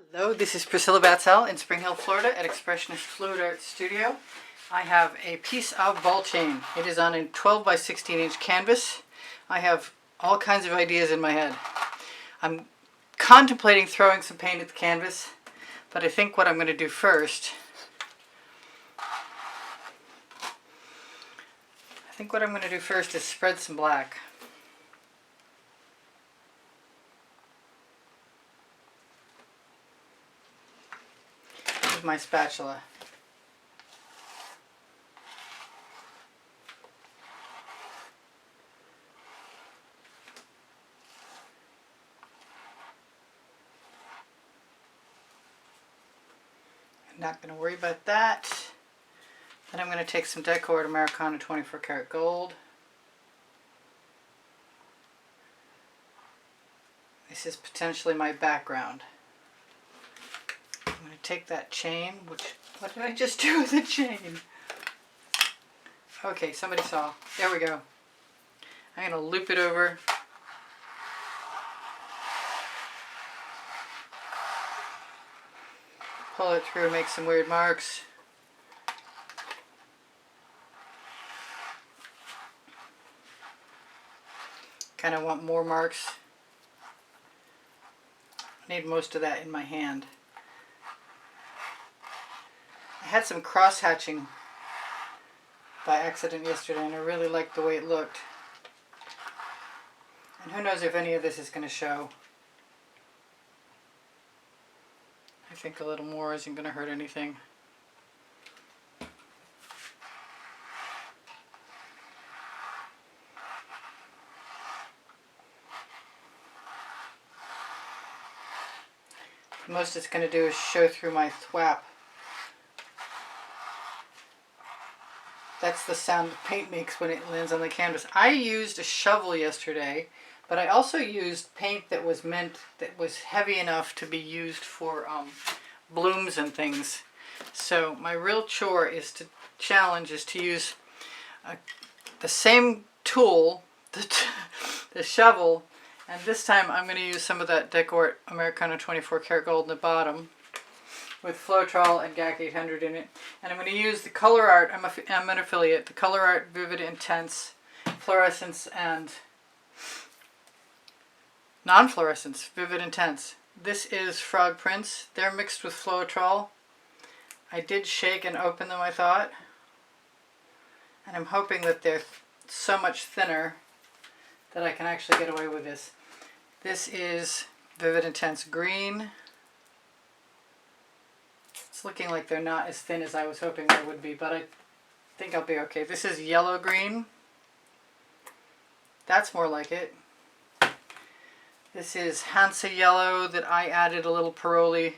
Hello, this is Priscilla Batzell in Spring Hill, Florida at Expressionist Fluid Art Studio. I have a piece of ball chain. It is on a 12 by 16 inch canvas. I have all kinds of ideas in my head. I'm contemplating throwing some paint at the canvas, but I think what I'm going to do first, is spread some black. With my spatula. I'm not going to worry about that. Then I'm going to take some Decor Art Americana 24 karat gold. This is potentially my background. I'm going to take that chain, what did I just do with the chain? Okay, somebody saw. There we go. I'm going to loop it over. Pull it through and make some weird marks. Kind of want more marks. I need most of that in my hand. I had some cross hatching by accident yesterday and I really liked the way it looked. And who knows if any of this is going to show. I think a little more isn't going to hurt anything. The most it's going to do is show through my thwap. That's the sound paint makes when it lands on the canvas. I used a shovel yesterday, but I also used paint that was heavy enough to be used for blooms and things. So my real challenge is to use the same tool, the shovel, and this time I'm going to use some of that Decor Art Americana 24 karat gold in the bottom with Floetrol and GAC 800 in it. And I'm going to use the Colourarte, I'm an affiliate, the Colourarte Vivid Intense Fluorescents and Non-Fluorescents Vivid Intense. This is Frog Prints. They're mixed with Floetrol. I did shake and open them, I thought. And I'm hoping that they're so much thinner that I can actually get away with this. This is Vivid Intense Green. It's looking like they're not as thin as I was hoping they would be, but I think I'll be okay. This is Yellow Green. That's more like it. This is Hansa Yellow that I added a little Parrole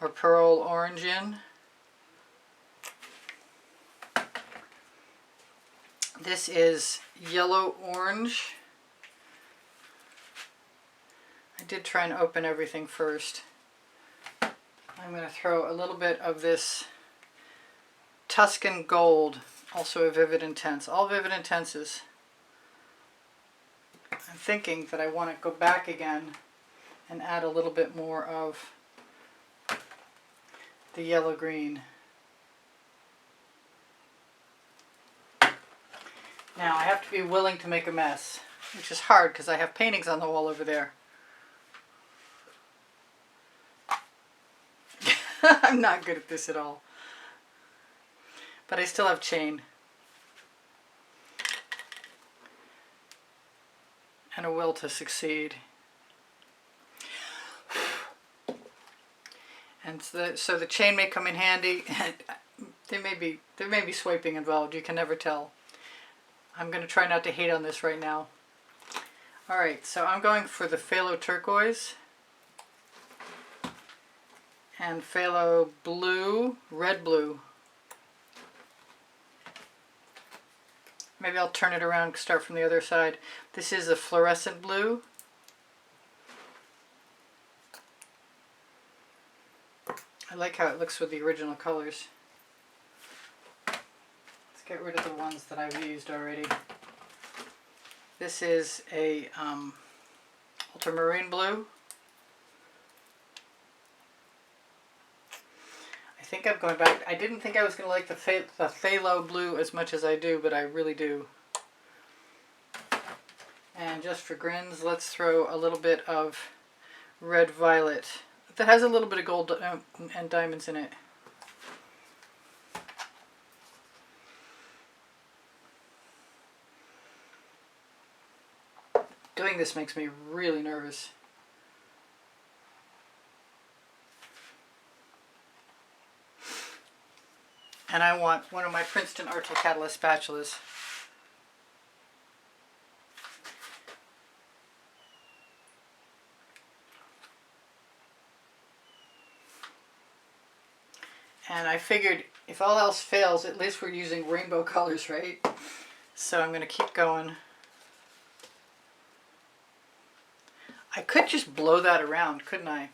or Parrole Orange in. This is Yellow Orange. I did try and open everything first. I'm going to throw a little bit of this Tuscan Gold, also a Vivid Intense. All Vivid Intenses. I'm thinking that I want to go back again and add a little bit more of the yellow green. Now I have to be willing to make a mess, which is hard because I have paintings on the wall over there. I'm not good at this at all. But I still have chain. And a will to succeed. And so the chain may come in handy. There may be swiping involved. You can never tell. I'm going to try not to hate on this right now. Alright, so I'm going for the Phthalo Turquoise and Phthalo Blue, Red Blue. Maybe I'll turn it around and start from the other side. This is a Fluorescent Blue. I like how it looks with the original colors. Let's get rid of the ones that I've used already. This is a Ultramarine Blue. think I'm going back. I didn't think I was going to like the phthalo blue as much as I do, but I really do. And just for grins, let's throw a little bit of red violet that has a little bit of gold and diamonds in it. Doing this makes me really nervous. And I want one of my Princeton Arte Catalyst spatulas. And I figured if all else fails, at least we're using rainbow colors, right? So I'm going to keep going. I could just blow that around, couldn't I?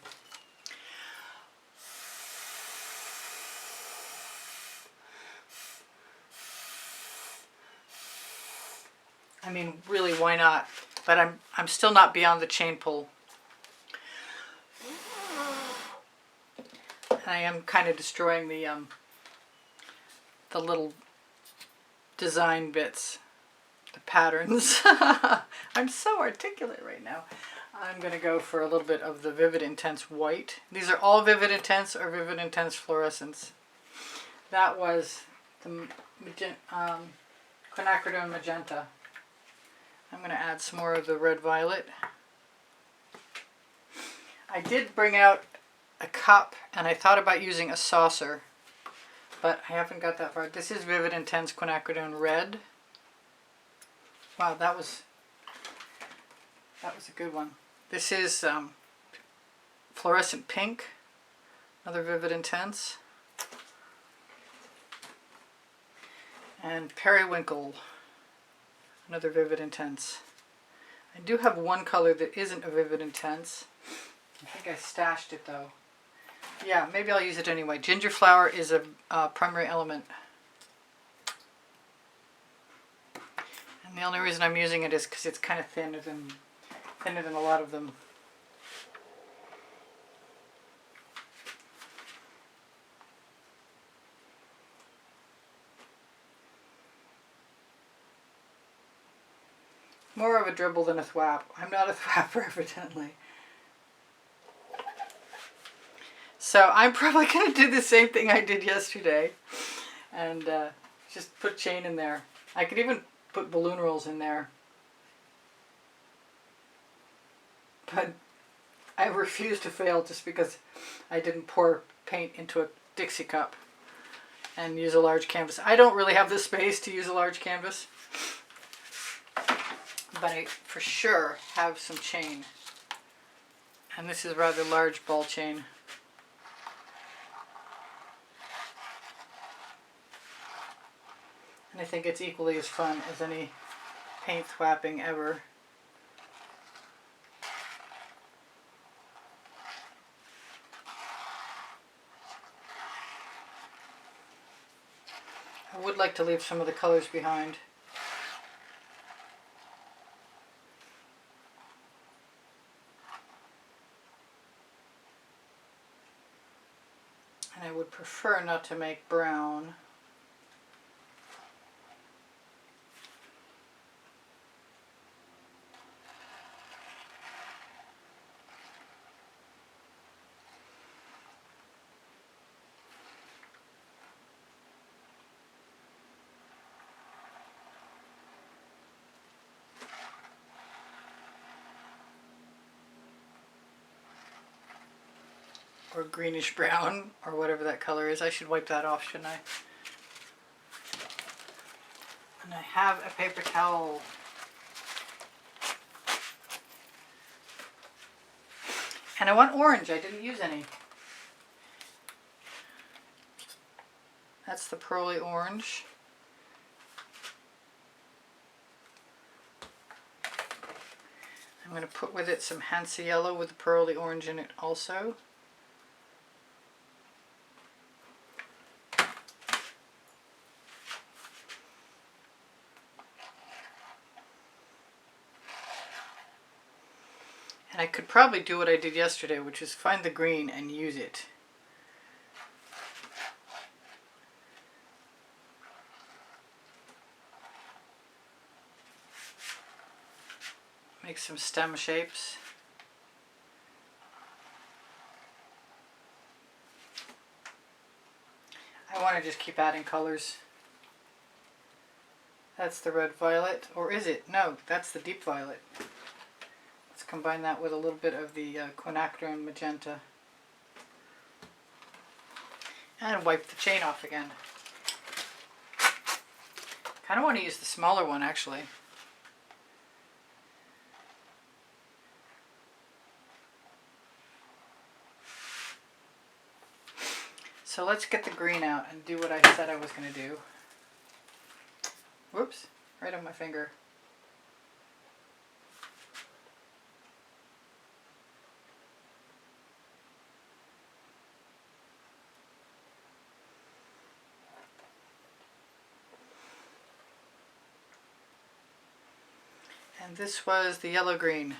I mean, really, why not? But I'm still not beyond the chain pull. I am kind of destroying the little design bits, the patterns. I'm so articulate right now. I'm going to go for a little bit of the Vivid Intense White. These are all Vivid Intense or Vivid Intense Fluorescents. That was the quinacridone Magenta. I'm going to add some more of the red violet. I did bring out a cup and I thought about using a saucer, but I haven't got that far. This is Vivid Intense Quinacridone Red. Wow, that was a good one. This is Fluorescent Pink, another Vivid Intense. And Periwinkle, another Vivid Intense. I do have one color that isn't a Vivid Intense. I think I stashed it though. Yeah, maybe I'll use it anyway. Ginger Flower is a primary element. And the only reason I'm using it is because it's kind of thinner than a lot of them. More of a dribble than a thwap. I'm not a thwapper, evidently. So I'm probably going to do the same thing I did yesterday. And just put chain in there. I could even put balloon rolls in there. But I refuse to fail just because I didn't pour paint into a Dixie cup and use a large canvas. I don't really have the space to use a large canvas. But I for sure have some chain. And this is rather large ball chain. And I think it's equally as fun as any paint thwapping ever. I would like to leave some of the colors behind. And I would prefer not to make brown. Or greenish brown, or whatever that color is. I should wipe that off, shouldn't I? And I have a paper towel. And I want orange. I didn't use any. That's the Parrole orange. I'm going to put with it some Hansa Yellow with the Parrole orange in it also. And I could probably do what I did yesterday, which is find the green and use it. Make some stem shapes. I want to just keep adding colors. That's the red violet, or is it? No, that's the deep violet. Let's combine that with a little bit of the quinacridone magenta. And wipe the chain off again. Kind of want to use the smaller one actually. So let's get the green out and do what I said I was going to do. Whoops, right on my finger. And this was the yellow-green.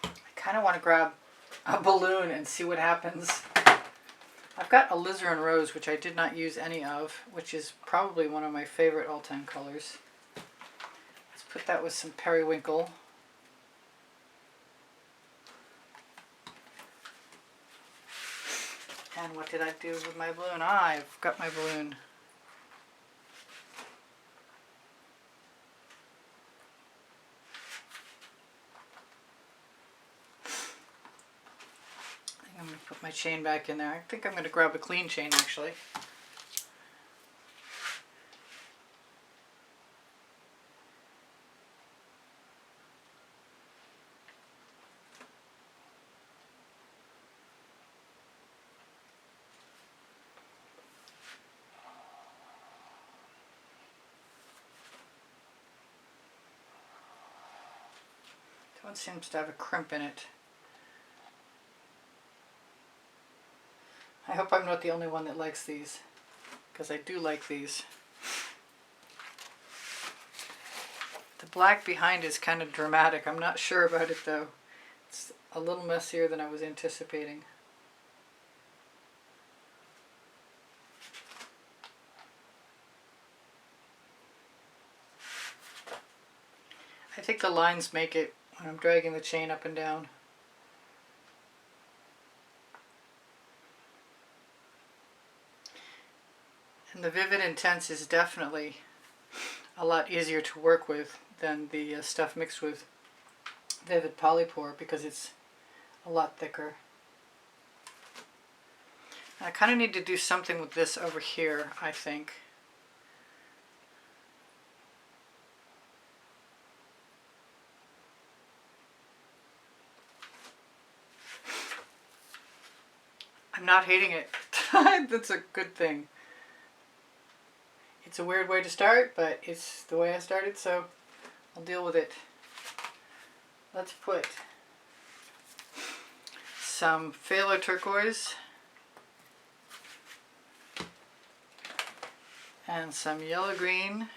I kind of want to grab a balloon and see what happens. I've got alizarin rose, which I did not use any of, which is probably one of my favorite all-time colors. Let's put that with some periwinkle. And what did I do with my balloon? Ah, I've got my balloon. I'm going to put my chain back in there. I think I'm going to grab a clean chain actually. This one seems to have a crimp in it. I hope I'm not the only one that likes these, because I do like these. The black behind is kind of dramatic. I'm not sure about it though. It's a little messier than I was anticipating. I think the lines make it when I'm dragging the chain up and down. And the Vivid Intense is definitely a lot easier to work with than the stuff mixed with Vivid Polypore because it's a lot thicker. And I kind of need to do something with this over here, I think. I'm not hating it. That's a good thing. It's a weird way to start, but it's the way I started, so I'll deal with it. Let's put some Phthalo turquoise and some yellow green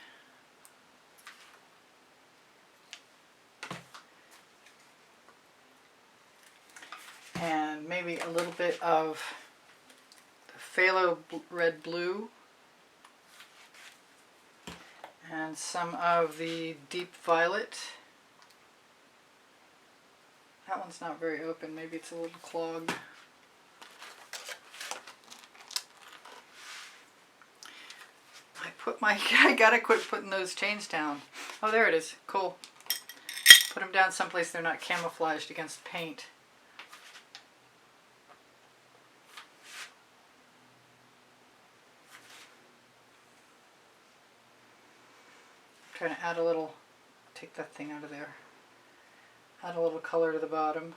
and maybe a little bit of the Phthalo red blue and some of the deep violet. That one's not very open, maybe it's a little clogged. I gotta quit putting those chains down. Oh, there it is. Cool. Put them down someplace they're not camouflaged against paint. Trying to add a little, take that thing out of there, add a little color to the bottom.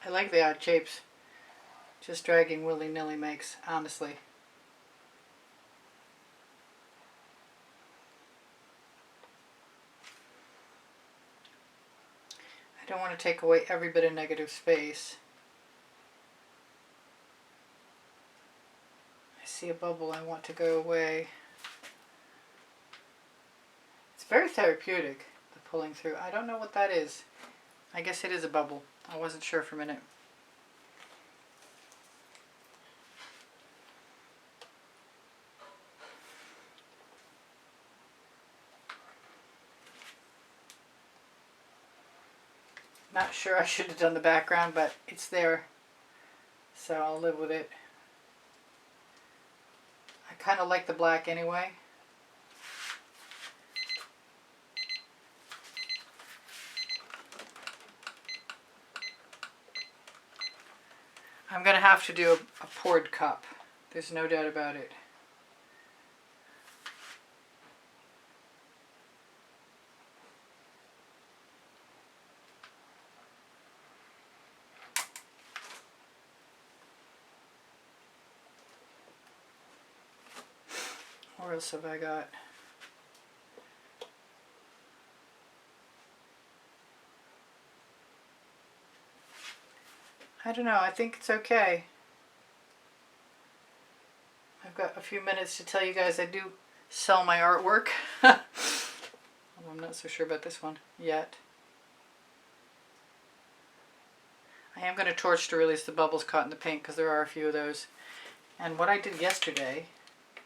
I like the odd shapes. Just dragging willy-nilly makes, honestly. I don't want to take away every bit of negative space. see a bubble I want to go away. It's very therapeutic, the pulling through. I don't know what that is. I guess it is a bubble. I wasn't sure for a minute. Not sure I should have done the background, but it's there, so I'll live with it. I kind of like the black anyway. I'm going to have to do a poured cup. There's no doubt about it. What else have I got? I don't know, I think it's okay. I've got a few minutes to tell you guys I do sell my artwork. I'm not so sure about this one yet. I am going to torch to release the bubbles caught in the paint because there are a few of those. And what I did yesterday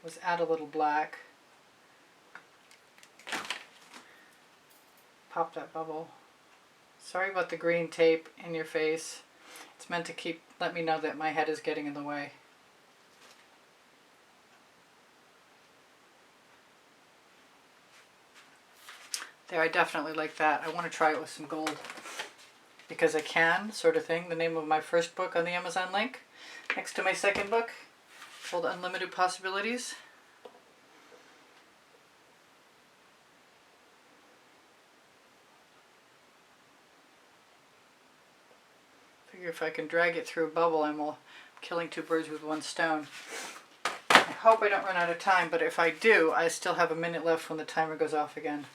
was add a little black. Pop that bubble. Sorry about the green tape in your face. It's meant to let me know that my head is getting in the way. There, I definitely like that. I want to try it with some gold. Because I can, sort of thing. The name of my first book on the Amazon link. Next to my second book, called Unlimited Possibilities. Figure if I can drag it through a bubble, I'm killing two birds with one stone. I hope I don't run out of time, but if I do, I still have a minute left when the timer goes off again.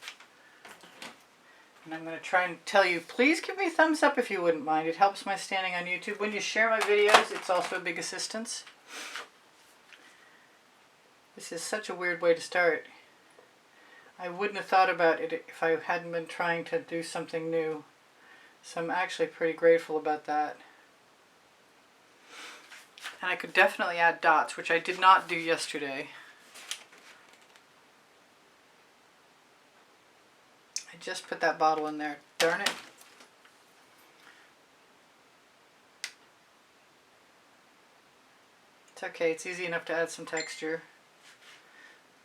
And I'm going to try and tell you, please give me a thumbs up if you wouldn't mind. It helps my standing on YouTube. When you share my videos, it's also a big assistance. This is such a weird way to start. I wouldn't have thought about it if I hadn't been trying to do something new. So I'm actually pretty grateful about that. And I could definitely add dots, which I did not do yesterday. I just put that bottle in there. Darn it. It's okay. It's easy enough to add some texture.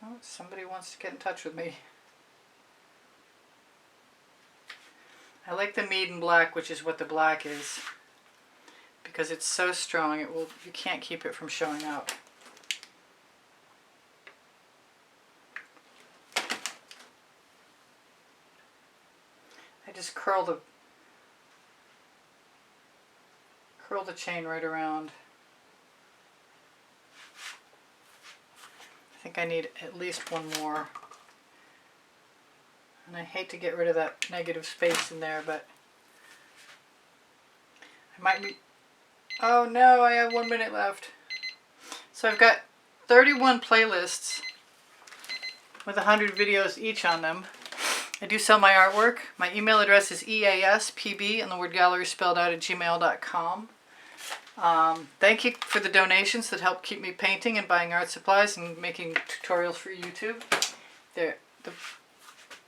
Oh, somebody wants to get in touch with me. I like the mead and black, which is what the black is. Because it's so strong, you can't keep it from showing up. I just curl the chain right around. I think I need at least one more. And I hate to get rid of that negative space in there, but I might be... Oh no, I have 1 minute left. So I've got 31 playlists with 100 videos each on them. I do sell my artwork. My email address is easpbgallery, and the word gallery spelled out, @gmail.com. Thank you for the donations that help keep me painting and buying art supplies and making tutorials for YouTube. The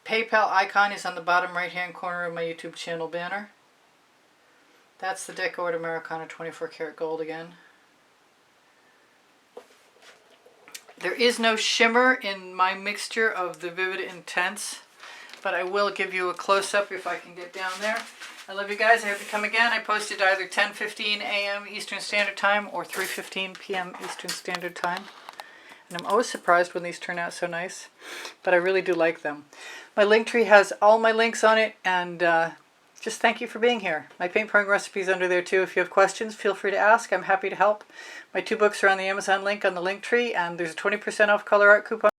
PayPal icon is on the bottom right hand corner of my YouTube channel banner. That's the Deco Art Americana 24 karat gold again. There is no shimmer in my mixture of the Vivid Intense, but I will give you a close-up if I can get down there. I love you guys. I hope you come again. I posted either 10:15 a.m. Eastern Standard Time or 3:15 p.m. Eastern Standard Time. And I'm always surprised when these turn out so nice, but I really do like them. My Linktree has all my links on it, and just thank you for being here. My paint pouring recipes under there too. If you have questions, feel free to ask. I'm happy to help. My 2 books are on the Amazon link on the Linktree, and there's a 20% off Colour Arte coupon.